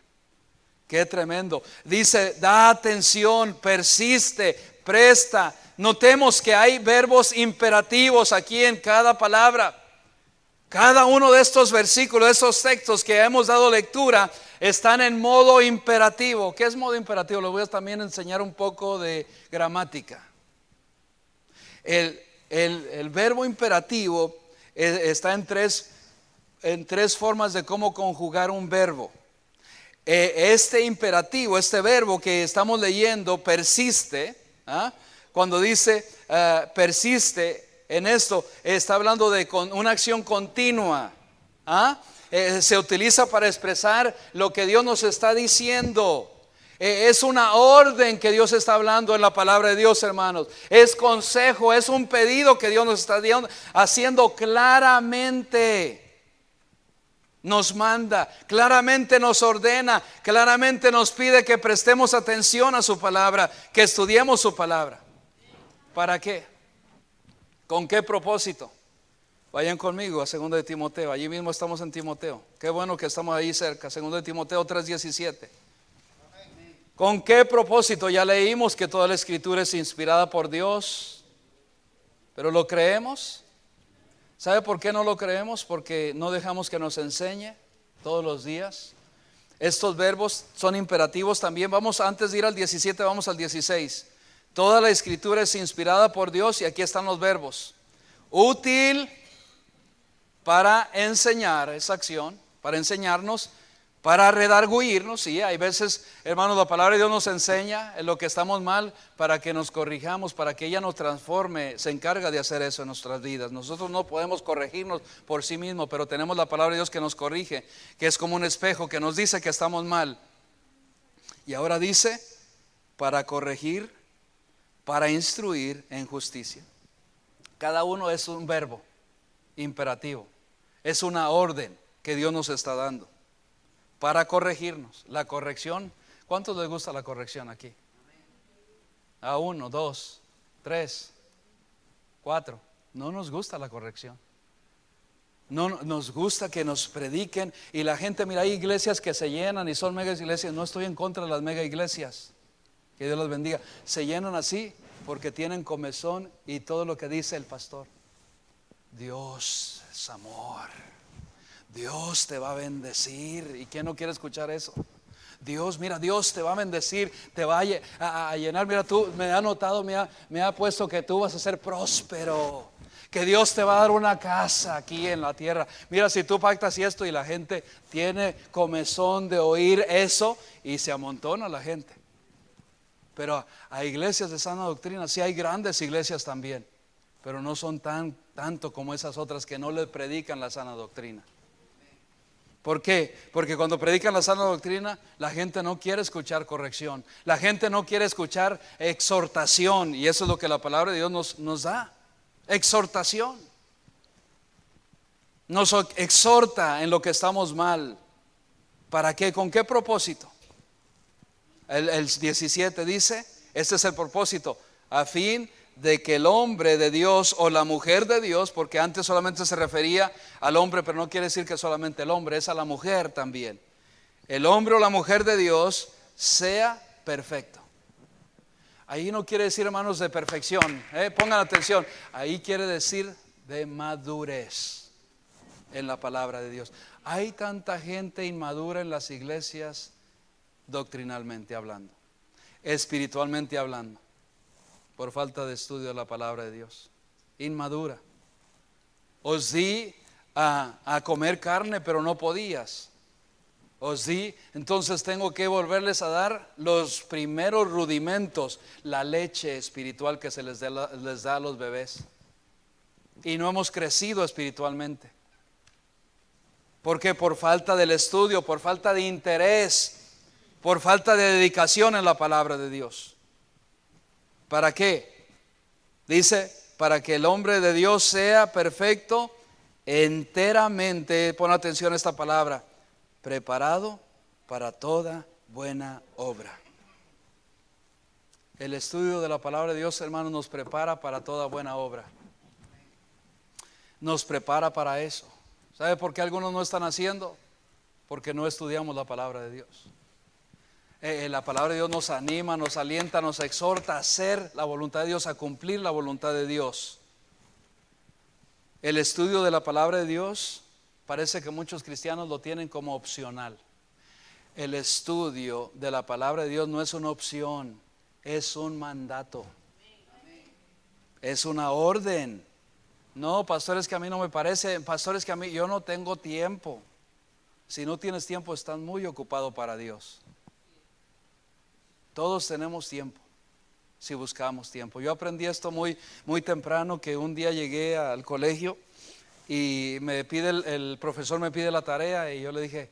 Qué tremendo. Dice, da atención, persiste, presta. Notemos que hay verbos imperativos aquí en cada palabra. Cada uno de estos versículos, de estos textos que hemos dado lectura, están en modo imperativo. ¿Qué es modo imperativo? Les voy a también enseñar un poco de gramática. El verbo imperativo está en tres formas de cómo conjugar un verbo. Este imperativo, este verbo que estamos leyendo, persiste. Cuando dice persiste, en esto está hablando de una acción continua. Se utiliza para expresar lo que Dios nos está diciendo. Es una orden que Dios está hablando en la palabra de Dios, hermanos. Es consejo, es un pedido que Dios nos está haciendo claramente. Nos manda, claramente nos ordena, claramente nos pide que prestemos atención a su palabra, que estudiemos su palabra. ¿Para qué? ¿Con qué propósito? Vayan conmigo a 2 de Timoteo. Allí mismo estamos en Timoteo. Qué bueno que estamos ahí cerca. 2 de Timoteo 3:17. ¿Con qué propósito? Ya leímos que toda la escritura es inspirada por Dios. ¿Pero lo creemos? ¿Sabe por qué no lo creemos? Porque no dejamos que nos enseñe todos los días. Estos verbos son imperativos también. Vamos, antes de ir al 17, vamos al 16. Toda la escritura es inspirada por Dios y aquí están los verbos. Útil para enseñar, esa acción, para enseñarnos, para redarguirnos. Sí, hay veces, hermanos, la palabra de Dios nos enseña en lo que estamos mal para que nos corrijamos, para que ella nos transforme. Se encarga de hacer eso en nuestras vidas. Nosotros no podemos corregirnos por sí mismos, pero tenemos la palabra de Dios que nos corrige, que es como un espejo que nos dice que estamos mal. Y ahora dice, para corregir, para instruir en justicia. Cada uno es un verbo imperativo, es una orden que Dios nos está dando para corregirnos. La corrección, ¿cuántos les gusta la corrección aquí? A 1, 2, 3, 4. No nos gusta la corrección. No nos gusta que nos prediquen. Y la gente, mira, hay iglesias que se llenan y son mega iglesias. No estoy en contra de las mega iglesias, que Dios los bendiga. Se llenan así porque tienen comezón y todo lo que dice el pastor. Dios es amor, Dios te va a bendecir. ¿Y quién no quiere escuchar eso? Dios, mira, Dios te va a bendecir, te va a llenar. Mira, tú me ha notado, me ha puesto que tú vas a ser próspero, que Dios te va a dar una casa aquí en la tierra. Mira, si tú pactas y esto, y la gente tiene comezón de oír eso y se amontona la gente. Pero hay iglesias de sana doctrina, sí hay grandes iglesias también, pero no son tanto como esas otras que no le predican la sana doctrina. ¿Por qué? Porque cuando predican la sana doctrina, la gente no quiere escuchar corrección, la gente no quiere escuchar exhortación, y eso es lo que la palabra de Dios nos da, exhortación. Nos exhorta en lo que estamos mal. ¿Para qué? ¿Con qué propósito? El 17 dice, este es el propósito, a fin de que el hombre de Dios o la mujer de Dios, porque antes solamente se refería al hombre, pero no quiere decir que solamente el hombre, es a la mujer también. El hombre o la mujer de Dios sea perfecto. Ahí no quiere decir, hermanos, de perfección, pongan atención, ahí quiere decir de madurez en la palabra de Dios. Hay tanta gente inmadura en las iglesias, doctrinalmente hablando, espiritualmente hablando, por falta de estudio de la palabra de Dios. Inmadura. Os di a comer carne, pero no podías. Os di, entonces tengo que volverles a dar los primeros rudimentos, la leche espiritual que se les da a los bebés. Y no hemos crecido espiritualmente. ¿Por qué? Por falta del estudio, por falta de interés, por falta de dedicación en la palabra de Dios. ¿Para qué? Dice, para que el hombre de Dios sea perfecto, enteramente, pon atención a esta palabra, preparado para toda buena obra. El estudio de la palabra de Dios, hermanos, nos prepara para toda buena obra. Nos prepara para eso. ¿Sabe por qué algunos no están haciendo? Porque no estudiamos la palabra de Dios. La palabra de Dios nos anima, nos alienta, nos exhorta a hacer la voluntad de Dios, a cumplir la voluntad de Dios. El estudio de la palabra de Dios parece que muchos cristianos lo tienen como opcional. El estudio de la palabra de Dios no es una opción, es un mandato. Es una orden. No, pastores, que a mí no me parece, pastores, que a mí yo no tengo tiempo. Si no tienes tiempo, estás muy ocupado para Dios. Todos tenemos tiempo, si buscamos tiempo. Yo aprendí esto muy temprano, que un día llegué al colegio y el profesor me pide la tarea y yo le dije,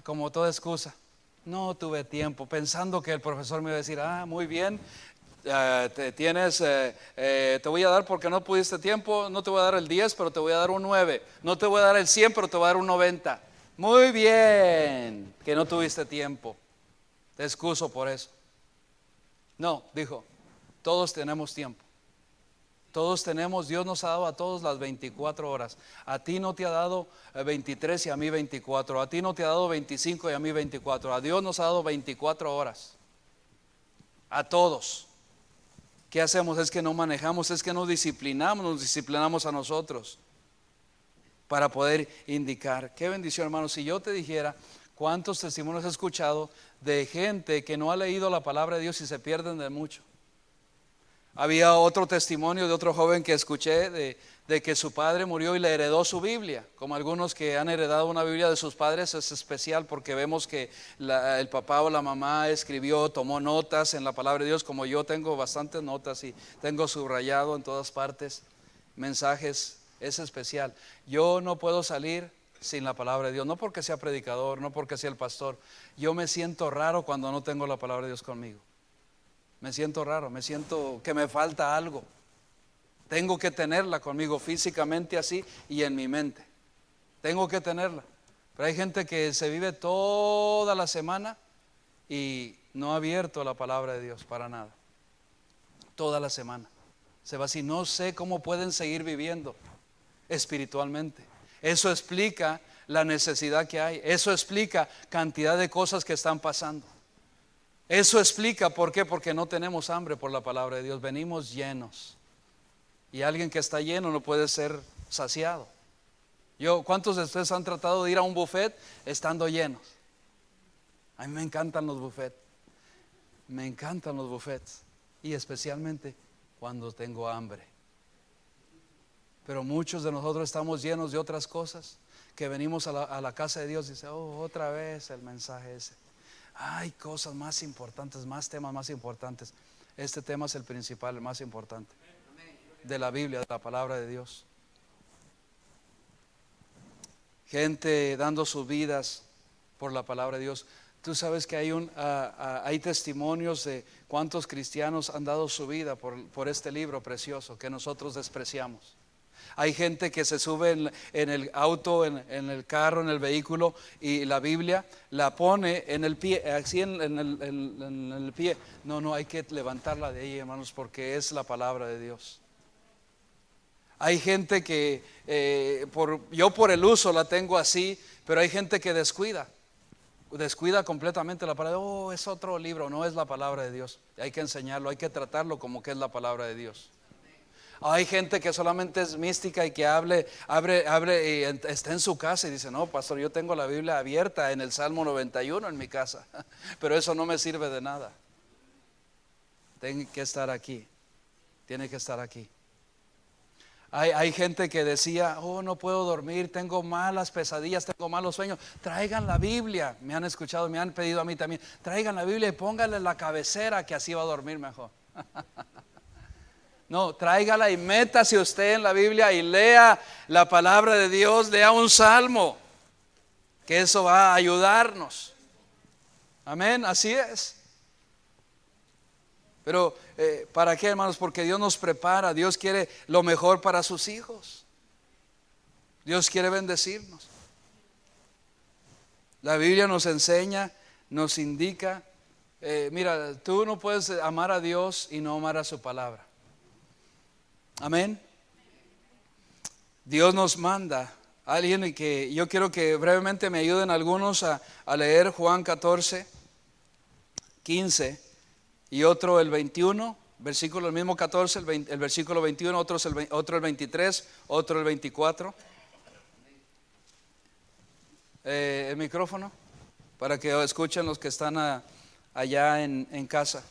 como toda excusa, no tuve tiempo, pensando que el profesor me iba a decir, muy bien, te voy a dar porque no pudiste tiempo, no te voy a dar el 10, pero te voy a dar un 9, no te voy a dar el 100, pero te voy a dar un 90. Muy bien, que no tuviste tiempo, te excuso por eso. No, dijo, todos tenemos tiempo. Todos tenemos, Dios nos ha dado a todos las 24 horas. A ti no te ha dado 23 y a mí 24. A ti no te ha dado 25 y a mí 24. A Dios nos ha dado 24 horas. A todos. ¿Qué hacemos? Es que no manejamos, es que nos disciplinamos a nosotros para poder indicar. Qué bendición, hermano. Si yo te dijera cuántos testimonios he escuchado de gente que no ha leído la palabra de Dios y se pierden de mucho. Había otro testimonio de otro joven que escuché de que su padre murió y le heredó su Biblia. Como algunos que han heredado una Biblia de sus padres, es especial porque vemos que el papá o la mamá tomó notas en la palabra de Dios, como yo tengo bastantes notas y tengo subrayado en todas partes mensajes. Es especial. Yo no puedo salir sin la palabra de Dios, no porque sea predicador, no porque sea el pastor. Yo me siento raro cuando no tengo la palabra de Dios conmigo. Me siento raro, me siento que me falta algo. Tengo que tenerla conmigo físicamente así y en mi mente. Tengo que tenerla. Pero hay gente que se vive toda la semana y no ha abierto la palabra de Dios para nada. Toda la semana. Se va así, no sé cómo pueden seguir viviendo espiritualmente. Eso explica la necesidad que hay. Eso explica cantidad de cosas que están pasando. Eso explica por qué, porque no tenemos hambre por la palabra de Dios, venimos llenos. Y alguien que está lleno no puede ser saciado. ¿Cuántos de ustedes han tratado de ir a un buffet estando llenos? A mí me encantan los buffets. Me encantan los buffets. Y especialmente cuando tengo hambre. Pero muchos de nosotros estamos llenos de otras cosas, que venimos a la casa de Dios y dice, otra vez el mensaje ese. Hay cosas más importantes, más temas más importantes. Este tema es el principal, el más importante de la Biblia, de la palabra de Dios. Gente dando sus vidas por la palabra de Dios. Tú sabes que hay testimonios de cuántos cristianos han dado su vida por este libro precioso que nosotros despreciamos. Hay gente que se sube en el auto, en el carro, en el vehículo, y la Biblia la pone en el pie, así en el pie. No, hay que levantarla de ahí, hermanos, porque es la palabra de Dios. Hay gente que yo por el uso la tengo así, pero hay gente que descuida completamente la palabra. Es otro libro, no es la palabra de Dios. Hay que enseñarlo, hay que tratarlo como que es la palabra de Dios. Hay gente que solamente es mística y que abre y está en su casa y dice, no, pastor, yo tengo la Biblia abierta en el Salmo 91 en mi casa, pero eso no me sirve de nada. Tiene que estar aquí. Hay gente que decía, no puedo dormir, tengo malas pesadillas, tengo malos sueños. Traigan la Biblia. Me han escuchado, me han pedido a mí también, traigan la Biblia y pónganle en la cabecera, que así va a dormir mejor. No, tráigala y métase usted en la Biblia y lea la palabra de Dios, lea un salmo, que eso va a ayudarnos. Amén, así es. Pero ¿para qué, hermanos? Porque Dios nos prepara, Dios quiere lo mejor para sus hijos. Dios quiere bendecirnos. La Biblia nos enseña, nos indica. Mira, tú no puedes amar a Dios y no amar a su palabra. Amén. Dios nos manda. Alguien que yo quiero que brevemente me ayuden algunos a leer Juan 14, 15 y otro el 21, versículo el mismo 14, el versículo 21, otro el 23, otro el 24. El micrófono para que escuchen los que están allá en casa.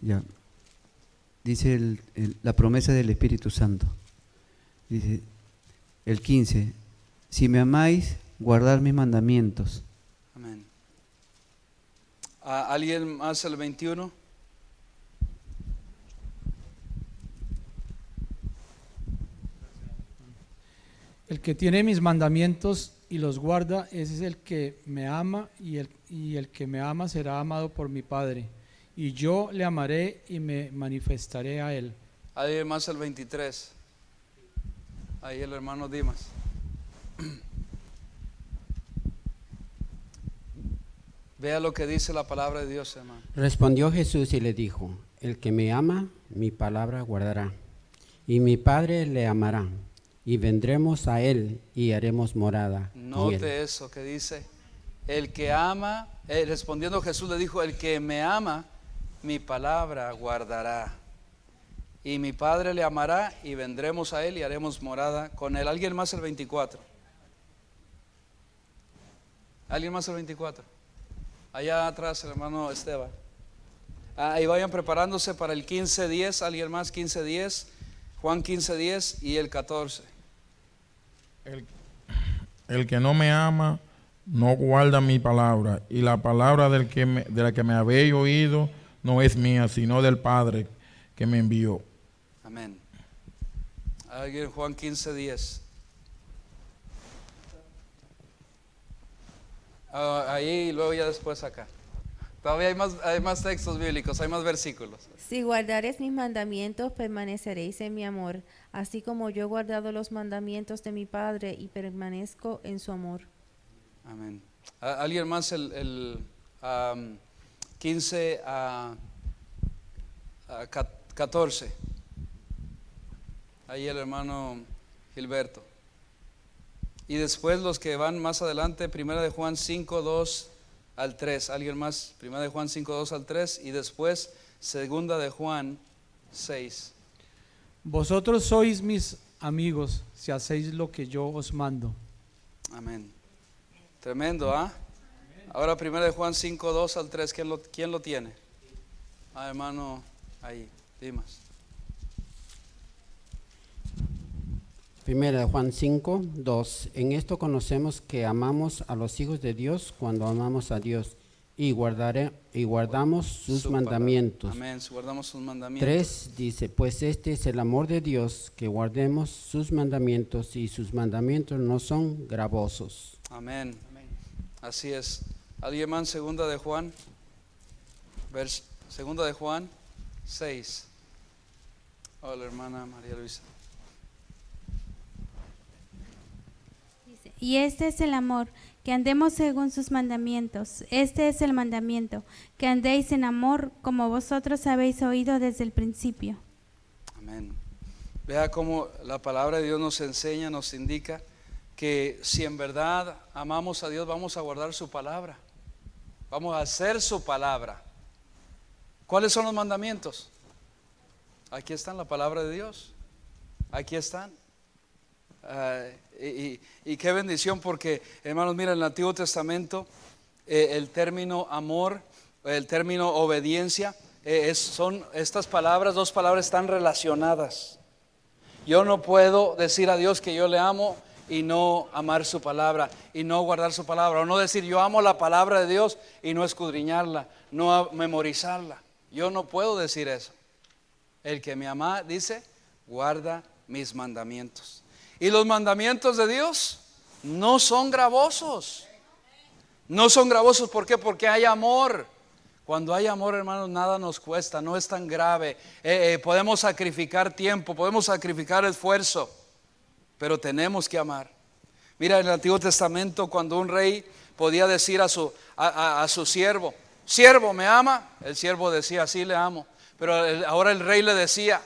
Ya. Dice la promesa del Espíritu Santo. Dice el 15, si me amáis, guardad mis mandamientos. Amén. ¿Alguien más el 21? El que tiene mis mandamientos y los guarda, ese es el que me ama, y el que me ama será amado por mi Padre, y yo le amaré y me manifestaré a él. ¿Alguien más el 23? Ahí el hermano Dimas. Vea lo que dice la palabra de Dios, hermano. Respondió Jesús y le dijo: el que me ama, mi palabra guardará, y mi Padre le amará, y vendremos a él y haremos morada con él. Note eso que dice, el que ama, respondiendo Jesús le dijo, el que me ama, mi palabra guardará, y mi Padre le amará, y vendremos a él y haremos morada con él. ¿Alguien más el 24? ¿Alguien más el 24? Allá atrás el hermano Esteban. Y vayan preparándose para el 15:10. ¿Alguien más? 15:10, Juan 15:10 y el 14. El que no me ama no guarda mi palabra, y la palabra de la que me habéis oído no es mía, sino del Padre que me envió. Amén. Alguien Juan 15:10. Ahí y luego ya después acá. Todavía hay más textos bíblicos, hay más versículos. Si guardares mis mandamientos, permaneceréis en mi amor, así como yo he guardado los mandamientos de mi Padre y permanezco en su amor. Amén. ¿Alguien más el 15 a 14? Ahí el hermano Gilberto. Y después los que van más adelante, 1 de Juan 5:2 al 3. ¿Alguien más? 1 de Juan 5:2 al 3. Y después 2 de Juan 6. Vosotros sois mis amigos si hacéis lo que yo os mando. Amén. Tremendo, ¿ah? Ahora 1 de Juan 5:2 al 3. ¿Quién lo tiene? Hermano, ahí, Dimas. Primera de Juan 5:2. En esto conocemos que amamos a los hijos de Dios cuando amamos a Dios y guardamos sus mandamientos. Amén, guardamos sus mandamientos. 3 dice, pues este es el amor de Dios, que guardemos sus mandamientos, y sus mandamientos no son gravosos. Amén. Así es. ¿Alguien más? Segunda de Juan 6. Hola, hermana María Luisa. Y este es el amor, que andemos según sus mandamientos. Este es el mandamiento, que andéis en amor, como vosotros habéis oído desde el principio. Amén. Vea cómo la palabra de Dios nos enseña, nos indica que si en verdad amamos a Dios, vamos a guardar su palabra. Vamos a hacer su palabra. ¿Cuáles son los mandamientos? Aquí están, la palabra de Dios. Aquí están. Y qué bendición, porque hermanos, mira, en el Antiguo Testamento el término amor, el término obediencia, son estas palabras, dos palabras están relacionadas. Yo no puedo decir a Dios que yo le amo y no amar su palabra y no guardar su palabra, o no decir yo amo la palabra de Dios y no escudriñarla, no memorizarla. Yo no puedo decir eso. El que me ama, dice, guarda mis mandamientos. Y los mandamientos de Dios no son gravosos. No son gravosos, ¿por qué? Porque hay amor. Cuando hay amor, hermanos, nada nos cuesta, no es tan grave. Podemos sacrificar tiempo, podemos sacrificar esfuerzo, pero tenemos que amar. Mira, en el Antiguo Testamento, cuando un rey podía decir a su siervo, siervo, ¿me ama? El siervo decía, sí, le amo. Pero ahora el rey le decía,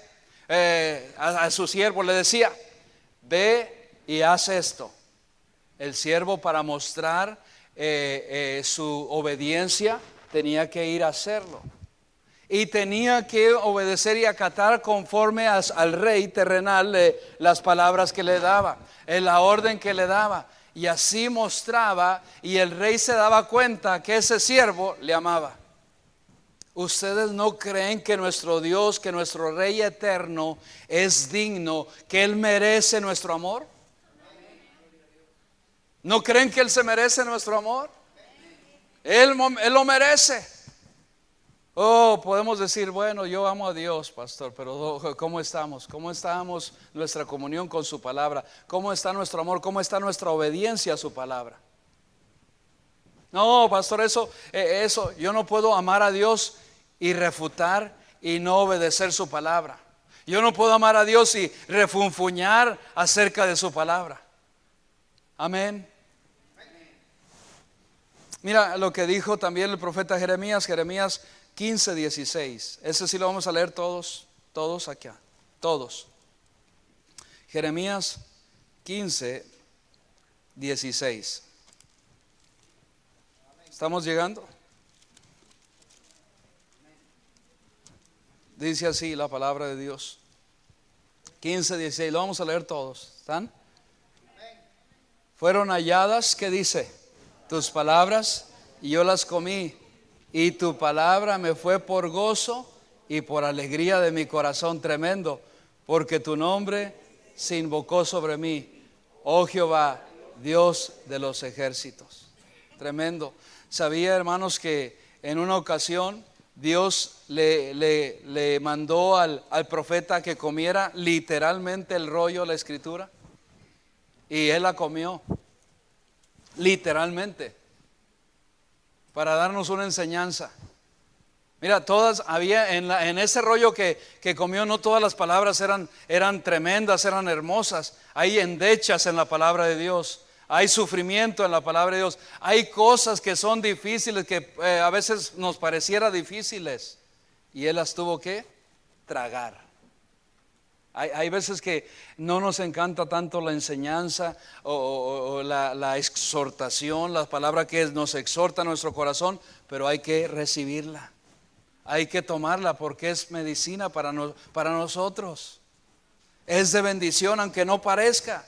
a su siervo le decía, ve y haz esto. El siervo, para mostrar su obediencia, tenía que ir a hacerlo. Y tenía que obedecer y acatar conforme al rey terrenal las palabras que le daba, la orden que le daba. Y así mostraba, y el rey se daba cuenta que ese siervo le amaba. ¿Ustedes no creen que nuestro Dios, que nuestro Rey eterno es digno, que Él merece nuestro amor? ¿No creen que Él se merece nuestro amor? Él lo merece. Oh, podemos decir, bueno, yo amo a Dios, pastor, pero ¿cómo estamos? ¿Cómo estamos nuestra comunión con su palabra? ¿Cómo está nuestro amor? ¿Cómo está nuestra obediencia a su palabra? No, pastor, eso, yo no puedo amar a Dios y refutar y no obedecer su palabra. Yo no puedo amar a Dios y refunfuñar acerca de su palabra. Amén. Mira lo que dijo también el profeta Jeremías, Jeremías 15:16. Ese sí lo vamos a leer todos acá, todos. Jeremías 15:16. ¿Estamos llegando? Dice así la palabra de Dios. 15:16, lo vamos a leer todos. ¿Están? Fueron halladas, ¿qué dice? Tus palabras y yo las comí, y tu palabra me fue por gozo y por alegría de mi corazón tremendo, porque tu nombre se invocó sobre mí, oh Jehová, Dios de los ejércitos. Tremendo. Sabía, hermanos, que en una ocasión Dios le mandó al profeta que comiera literalmente el rollo, la escritura, y él la comió literalmente para darnos una enseñanza. Mira, todas había en ese rollo que comió, no todas las palabras eran tremendas, eran hermosas. Hay endechas en la palabra de Dios, hay sufrimiento en la palabra de Dios, hay cosas que son difíciles, que a veces nos pareciera difíciles, y Él las tuvo que tragar. Hay veces que no nos encanta tanto la enseñanza o la exhortación, la palabra que nos exhorta a nuestro corazón, pero hay que recibirla, hay que tomarla porque es medicina para nosotros. Es de bendición aunque no parezca.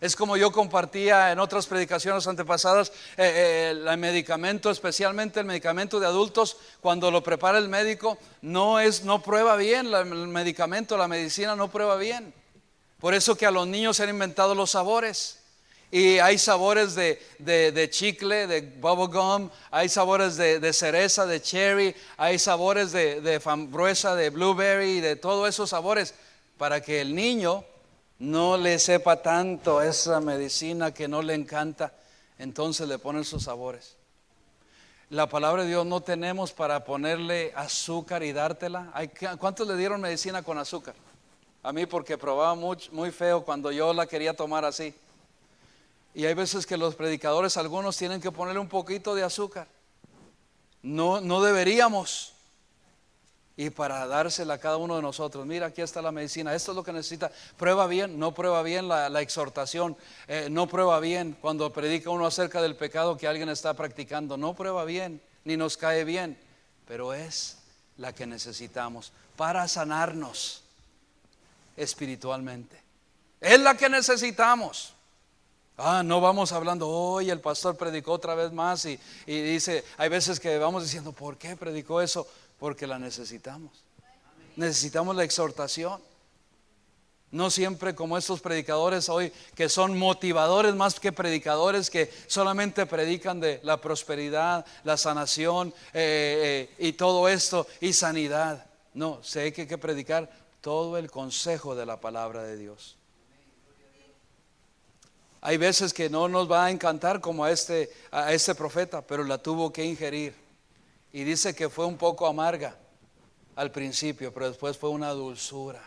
Es como yo compartía en otras predicaciones antepasadas, el medicamento, especialmente el medicamento de adultos, cuando lo prepara el médico, no prueba bien el medicamento, la medicina no prueba bien. Por eso que a los niños se han inventado los sabores. Y hay sabores de chicle, de bubble gum, hay sabores de cereza, de cherry, hay sabores de frambuesa, de blueberry, de todos esos sabores, para que el niño no le sepa tanto esa medicina que no le encanta, entonces le ponen sus sabores. La palabra de Dios no tenemos para ponerle azúcar y dártela. ¿Cuántos le dieron medicina con azúcar? A mí, porque probaba muy feo cuando yo la quería tomar así. Y hay veces que los predicadores, algunos tienen que ponerle un poquito de azúcar. No deberíamos. Y para dársela a cada uno de nosotros, mira, aquí está la medicina, esto es lo que necesita. Prueba bien, no prueba bien la exhortación, no prueba bien cuando predica uno acerca del pecado que alguien está practicando, no prueba bien, ni nos cae bien, pero es la que necesitamos para sanarnos espiritualmente. Es la que necesitamos. No vamos hablando, hoy el pastor predicó otra vez más y dice, hay veces que vamos diciendo, ¿por qué predicó eso? Porque la necesitamos. Necesitamos la exhortación. No siempre como estos predicadores hoy, que son motivadores más que predicadores, que solamente predican de la prosperidad, la sanación y todo esto y sanidad. No, sé que hay que predicar todo el consejo de la palabra de Dios. Hay veces que no nos va a encantar como a este profeta, pero la tuvo que ingerir. Y dice que fue un poco amarga al principio, pero después fue una dulzura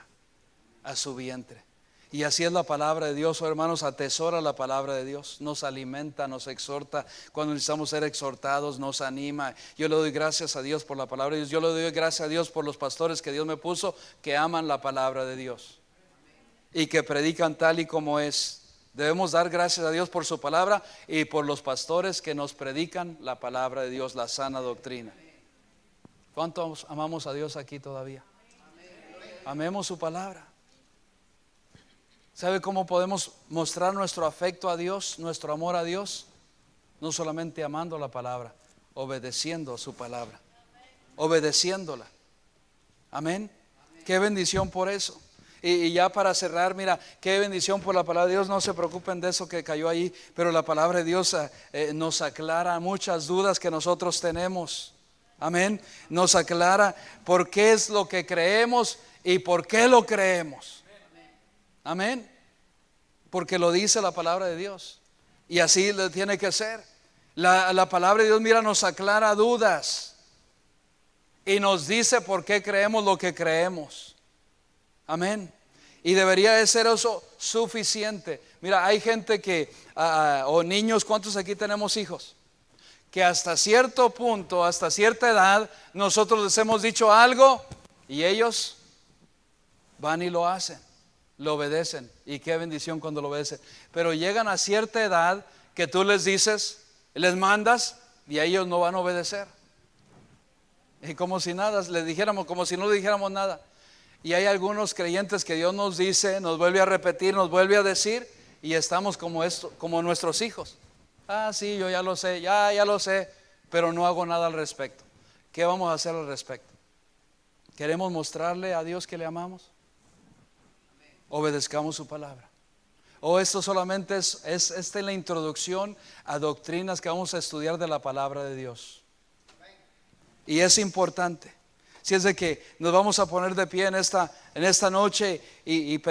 a su vientre. Y así es la palabra de Dios, hermanos, atesora la palabra de Dios, nos alimenta, nos exhorta, cuando necesitamos ser exhortados, nos anima. Yo le doy gracias a Dios por la palabra de Dios, yo le doy gracias a Dios por los pastores que Dios me puso, que aman la palabra de Dios y que predican tal y como es. Debemos dar gracias a Dios por su palabra y por los pastores que nos predican la palabra de Dios, la sana doctrina. ¿Cuántos amamos a Dios aquí todavía? Amemos su palabra. ¿Sabe cómo podemos mostrar nuestro afecto a Dios, nuestro amor a Dios? No solamente amando la palabra, obedeciendo su palabra. obedeciéndola. Amén. Qué bendición por eso. Y ya para cerrar, mira, qué bendición por la palabra de Dios. No se preocupen de eso que cayó ahí, pero la palabra de Dios nos aclara muchas dudas que nosotros tenemos. Amén. Nos aclara por qué es lo que creemos y por qué lo creemos. Amén. Porque lo dice la palabra de Dios. Y así le tiene que ser. La palabra de Dios, mira, nos aclara dudas. Y nos dice por qué creemos lo que creemos. Amén. Y debería de ser eso suficiente. Mira, hay gente que, o niños, ¿cuántos aquí tenemos hijos? Que hasta cierto punto, hasta cierta edad, nosotros les hemos dicho algo y ellos van y lo hacen, lo obedecen. Y qué bendición cuando lo obedecen. Pero llegan a cierta edad que tú les dices, les mandas y a ellos no van a obedecer. Y como si nada, les dijéramos, como si no le dijéramos nada. Y hay algunos creyentes que Dios nos dice, nos vuelve a repetir, nos vuelve a decir, y estamos como esto, como nuestros hijos. Sí, yo ya lo sé, ya lo sé, pero no hago nada al respecto. ¿Qué vamos a hacer al respecto? ¿Queremos mostrarle a Dios que le amamos? Obedezcamos su palabra. O esto solamente es la introducción a doctrinas que vamos a estudiar de la palabra de Dios. Y es importante. Si es de que nos vamos a poner de pie en esta noche y pedir